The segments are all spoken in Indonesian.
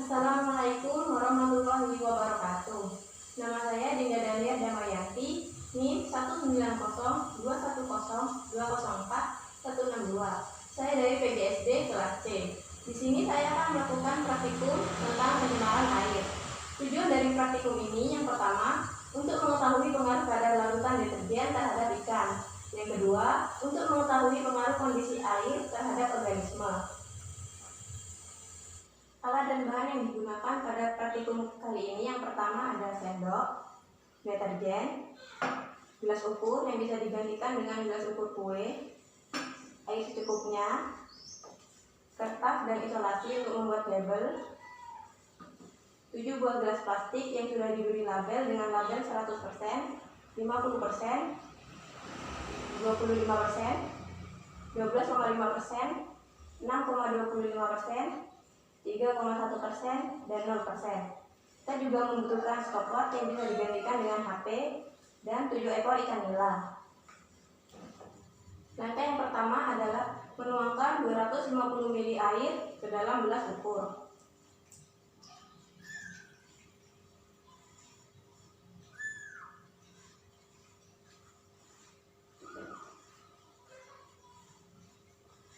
Assalamualaikum warahmatullahi wabarakatuh. Nama saya Dinda Dahlia Damayanti, NIM 1902010204162. Saya dari PGSD kelas C. Di sini saya akan melakukan praktikum tentang pencemaran air. Tujuan dari praktikum ini yang pertama, untuk mengetahui pengaruh kadar larutan deterjen terhadap ikan. Yang kedua, untuk mengetahui pengaruh kondisi air terhadap organisme. Alat dan bahan yang digunakan pada praktikum kali ini yang pertama ada sendok, deterjen, gelas ukur yang bisa digantikan dengan gelas ukur kue, air secukupnya, kertas dan isolasi untuk membuat label, 7 buah gelas plastik yang sudah diberi label dengan label 100%, 50%, 25%, 12,5%, 6,25%, 3,1% dan 0%. Kita juga membutuhkan stopwatch yang bisa digantikan dengan HP dan 7 ekor ikan nila. Langkah yang pertama adalah menuangkan 250 ml air ke dalam gelas ukur.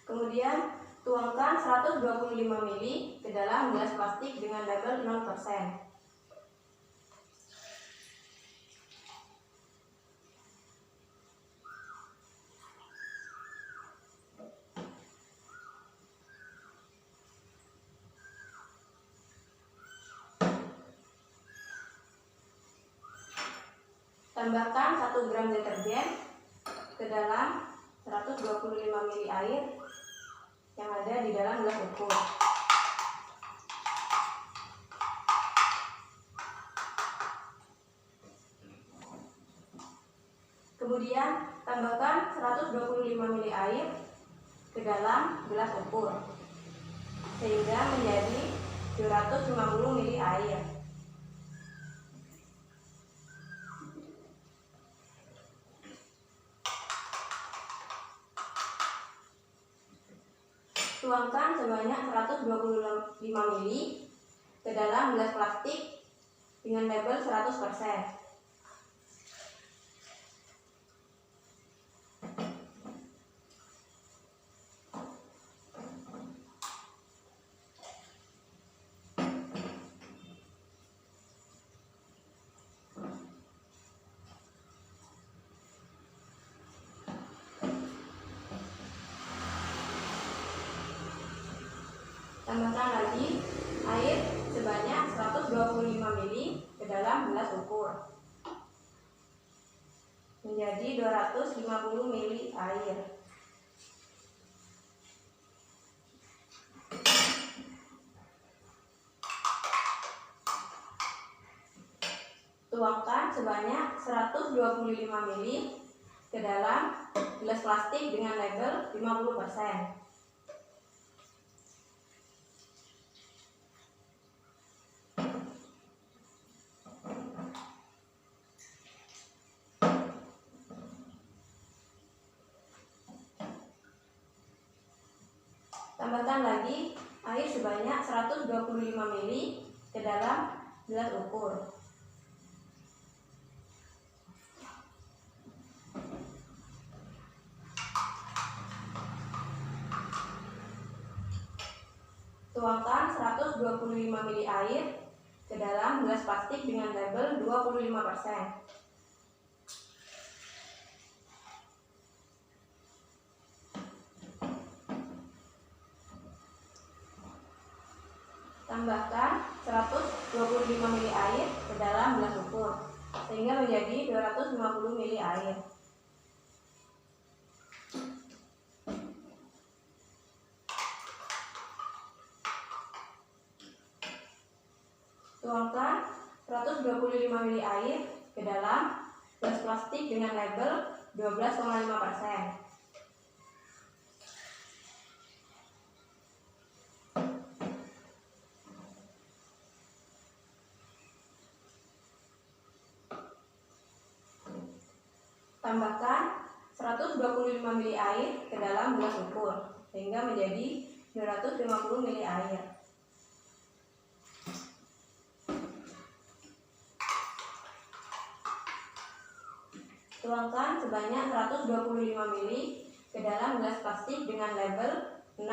Kemudian tuangkan 125 ml ke dalam gelas plastik dengan label 0%. Tambahkan 1 gram deterjen ke dalam 125 ml air yang ada di dalam gelas ukur. Kemudian tambahkan 125 ml air ke dalam gelas ukur sehingga menjadi 250 ml air. Tuangkan sebanyak 125 ml ke dalam gelas plastik dengan label 100%. Tambahkan lagi air sebanyak 125 ml ke dalam gelas ukur menjadi 250 ml air. Tuangkan sebanyak 125 ml ke dalam gelas plastik dengan label 50%. Tambahkan lagi air sebanyak 125 ml ke dalam gelas ukur. Tuangkan 125 ml air ke dalam gelas plastik dengan label 25%. Tambahkan 125 ml air ke dalam gelas ukur sehingga menjadi 250 ml air. Tuangkan 125 ml air ke dalam gelas plastik dengan label 12,5%. Tambahkan 125 ml air ke dalam gelas ukur sehingga menjadi 250 ml air. Tuangkan sebanyak 125 ml ke dalam gelas plastik dengan label 6,25%.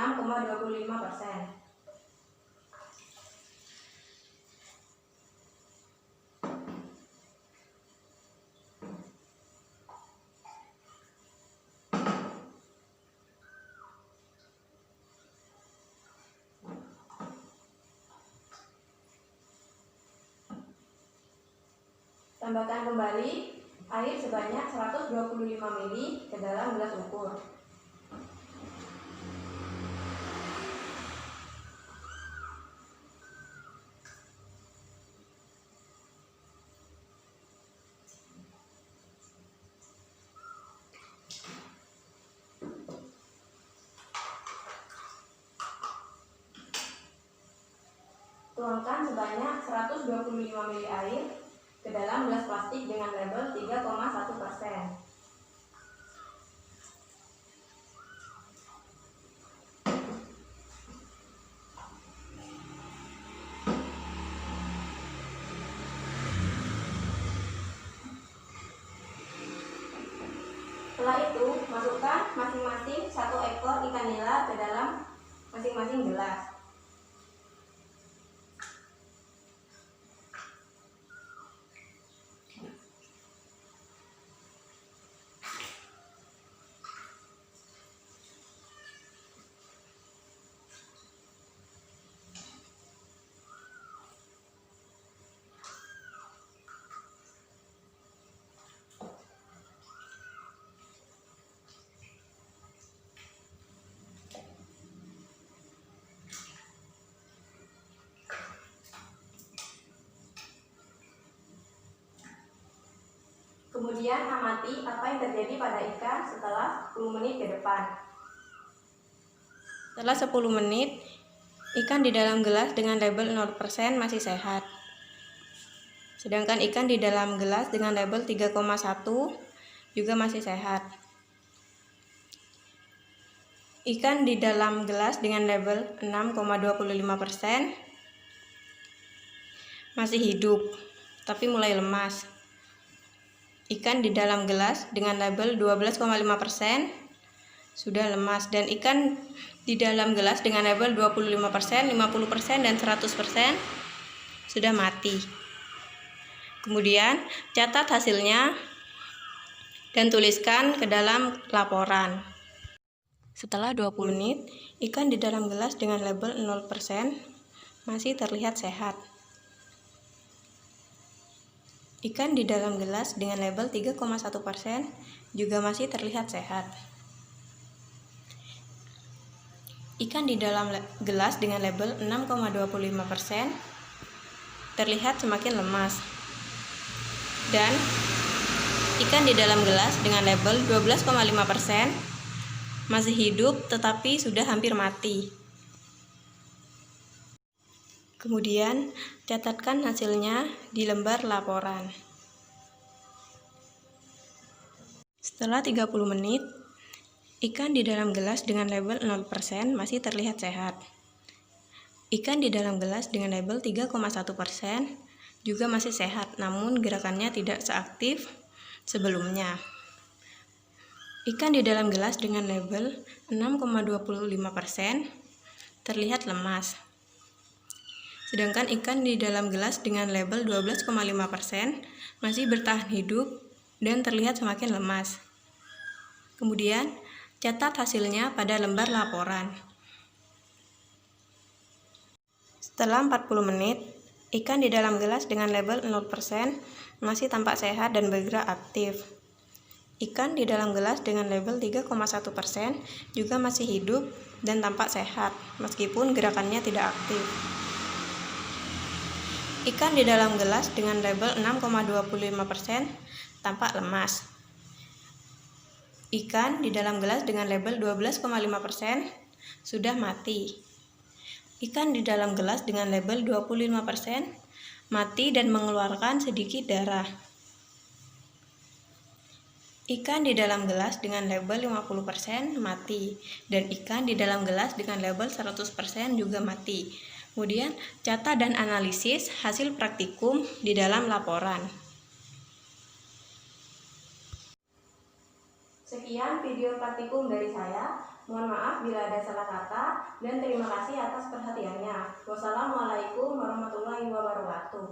Tambahkan kembali air sebanyak 125 ml ke dalam gelas ukur. Tuangkan sebanyak 125 ml air ke dalam gelas plastik dengan label 3,1%. Setelah itu, masukkan masing-masing 1 ekor ikan nila ke dalam masing-masing gelas. Kemudian amati apa yang terjadi pada ikan setelah 10 menit ke depan. Setelah 10 menit, ikan di dalam gelas dengan label 0% masih sehat. Sedangkan ikan di dalam gelas dengan label 3,1 juga masih sehat. Ikan di dalam gelas dengan label 6,25% masih hidup, tapi mulai lemas. Ikan di dalam gelas dengan label 12,5% sudah lemas, dan ikan di dalam gelas dengan label 25%, 50%, dan 100% sudah mati. Kemudian catat hasilnya dan tuliskan ke dalam laporan. Setelah 20 menit, ikan di dalam gelas dengan label 0% masih terlihat sehat. Ikan di dalam gelas dengan label 3,1% juga masih terlihat sehat. Ikan di dalam gelas dengan label 6,25% terlihat semakin lemas. Dan ikan di dalam gelas dengan label 12,5% masih hidup tetapi sudah hampir mati. Kemudian, catatkan hasilnya di lembar laporan. Setelah 30 menit, ikan di dalam gelas dengan label 0% masih terlihat sehat. Ikan di dalam gelas dengan label 3,1% juga masih sehat, namun gerakannya tidak seaktif sebelumnya. Ikan di dalam gelas dengan label 6,25% terlihat lemas. Sedangkan ikan di dalam gelas dengan label 12,5% masih bertahan hidup dan terlihat semakin lemas. Kemudian, catat hasilnya pada lembar laporan. Setelah 40 menit, ikan di dalam gelas dengan label 0% masih tampak sehat dan bergerak aktif. Ikan di dalam gelas dengan label 3,1% juga masih hidup dan tampak sehat, meskipun gerakannya tidak aktif. Ikan di dalam gelas dengan label 6,25% tampak lemas. Ikan di dalam gelas dengan label 12,5% sudah mati. Ikan di dalam gelas dengan label 25% mati dan mengeluarkan sedikit darah. Ikan di dalam gelas dengan label 50% mati, dan ikan di dalam gelas dengan label 100% juga mati. Kemudian, catat dan analisis hasil praktikum di dalam laporan. Sekian video praktikum dari saya. Mohon maaf bila ada salah kata dan terima kasih atas perhatiannya. Wassalamualaikum warahmatullahi wabarakatuh.